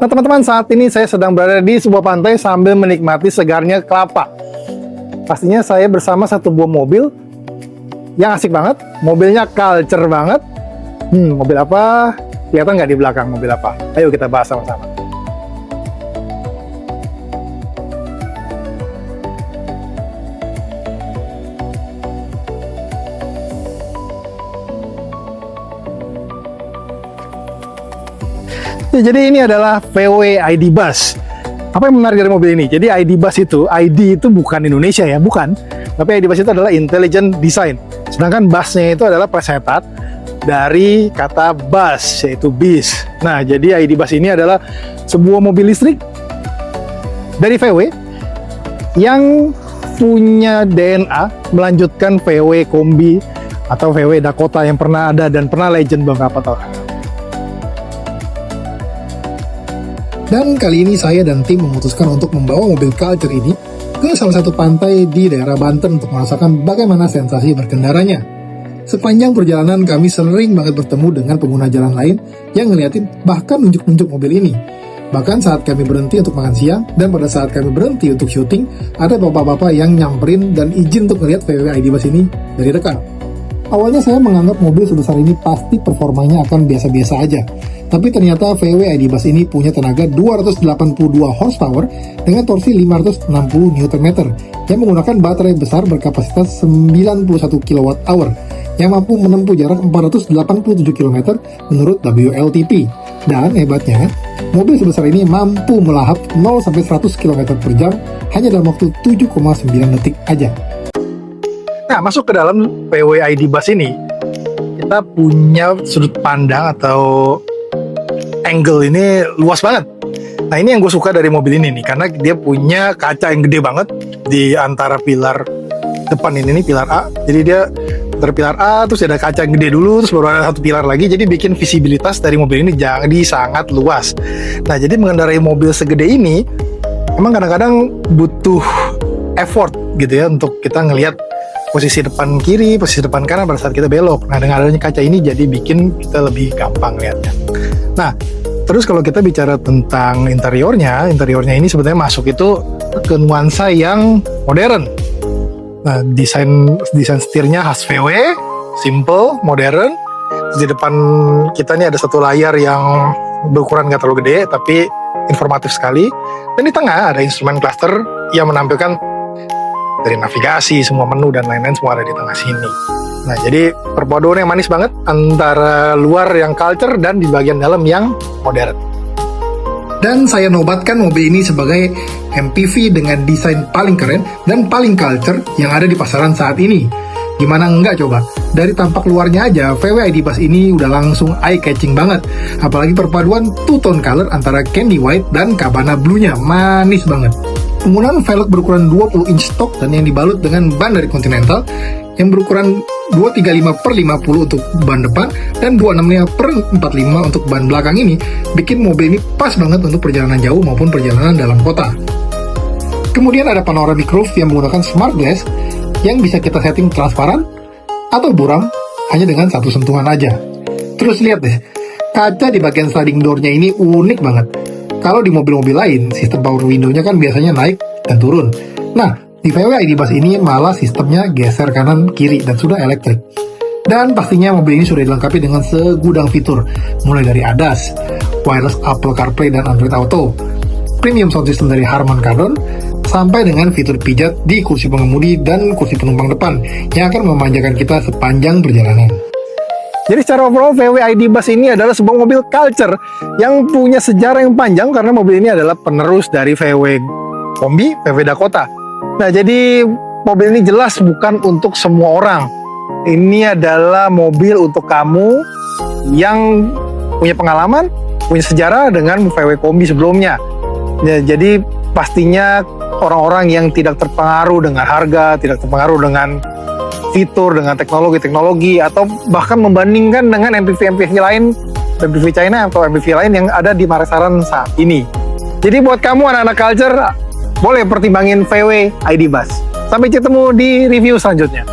Nah teman-teman, saat ini saya sedang berada di sebuah pantai sambil menikmati segarnya kelapa. Pastinya saya bersama satu buah mobil yang asik banget. Mobilnya culture banget. Mobil apa? Kelihatan nggak di belakang mobil apa? Ayo kita bahas sama-sama. Ya, jadi ini adalah VW ID Buzz. Apa yang menarik dari mobil ini? Jadi ID Buzz itu, ID itu bukan Indonesia ya, bukan. Tapi ID Buzz itu adalah Intelligent Design. Sedangkan Buzz-nya itu adalah plesetan dari kata bus, yaitu bis. Nah, jadi ID Buzz ini adalah sebuah mobil listrik dari VW yang punya DNA melanjutkan VW Kombi atau VW Dakota yang pernah ada dan pernah legend beberapa tahun. Dan kali ini saya dan tim memutuskan untuk membawa mobil culture ini ke salah satu pantai di daerah Banten untuk merasakan bagaimana sensasi berkendaranya. Sepanjang perjalanan kami sering banget bertemu dengan pengguna jalan lain yang ngeliatin bahkan nunjuk-nunjuk mobil ini. Bahkan saat kami berhenti untuk makan siang dan pada saat kami berhenti untuk syuting, ada bapak-bapak yang nyamperin dan izin untuk melihat VW ID Buzz ini dari dekat. Awalnya saya menganggap mobil sebesar ini pasti performanya akan biasa-biasa aja. Tapi ternyata VW ID Buzz ini punya tenaga 282 horsepower dengan torsi 560 Nm yang menggunakan baterai besar berkapasitas 91 kWh yang mampu menempuh jarak 487 km menurut WLTP. Dan hebatnya, mobil sebesar ini mampu melahap 0-100 km per jam hanya dalam waktu 7,9 detik aja. Nah, masuk ke dalam VW ID Buzz ini, kita punya sudut pandang atau angle ini luas banget. Nah, ini yang gue suka dari mobil ini nih, karena dia punya kaca yang gede banget di antara pilar depan ini nih, pilar A. Jadi dia dari pilar A, terus ada kaca yang gede dulu, terus baru ada satu pilar lagi, jadi bikin visibilitas dari mobil ini jadi sangat luas. Nah, jadi mengendarai mobil segede ini, emang kadang-kadang butuh effort gitu ya, untuk kita ngelihat posisi depan kiri, posisi depan kanan pada saat kita belok. Nah, dengan adanya kaca ini jadi bikin kita lebih gampang lihatnya. Nah, terus kalau kita bicara tentang interiornya ini sebenarnya masuk itu ke nuansa yang modern. Nah, desain setirnya khas VW, simple, modern. Di depan kita ini ada satu layar yang berukuran nggak terlalu gede, tapi informatif sekali. Dan di tengah ada instrumen cluster yang menampilkan dari navigasi, semua menu dan lain-lain semua ada di tengah sini. Nah, jadi perpaduan yang manis banget antara luar yang culture dan di bagian dalam yang modern. Dan saya nobatkan mobil ini sebagai MPV dengan desain paling keren dan paling culture yang ada di pasaran saat ini. Gimana enggak coba? Dari tampak luarnya aja, VW ID Buzz ini udah langsung eye-catching banget. Apalagi perpaduan two-tone color antara candy white dan cabana blue-nya, manis banget. Penggunaan velg berukuran 20 inch stok dan yang dibalut dengan ban dari Continental yang berukuran 235/50 untuk ban depan dan 265/45 untuk ban belakang ini bikin mobil ini pas banget untuk perjalanan jauh maupun perjalanan dalam kota. Kemudian ada panoramic roof yang menggunakan smart glass yang bisa kita setting transparan atau buram hanya dengan satu sentuhan aja. Terus lihat deh, kaca di bagian sliding door-nya ini unik banget. Kalau di mobil-mobil lain, sistem power window-nya kan biasanya naik dan turun. Nah, di VW ID Buzz ini malah sistemnya geser kanan kiri dan sudah elektrik. Dan pastinya mobil ini sudah dilengkapi dengan segudang fitur, mulai dari ADAS, wireless Apple CarPlay dan Android Auto, premium sound system dari Harman Kardon, sampai dengan fitur pijat di kursi pengemudi dan kursi penumpang depan yang akan memanjakan kita sepanjang perjalanan. Jadi secara overall VW ID Buzz ini adalah sebuah mobil culture yang punya sejarah yang panjang karena mobil ini adalah penerus dari VW Kombi, VW Dakota. Nah, jadi mobil ini jelas bukan untuk semua orang. Ini adalah mobil untuk kamu yang punya pengalaman, punya sejarah dengan VW Kombi sebelumnya. Ya, jadi pastinya orang-orang yang tidak terpengaruh dengan harga, tidak terpengaruh dengan fitur, dengan teknologi-teknologi, atau bahkan membandingkan dengan MPV-MPV lain, MPV China atau MPV lain yang ada di pasaran saat ini. Jadi buat kamu anak-anak culture, boleh pertimbangin VW ID Buzz. Sampai ketemu di review selanjutnya.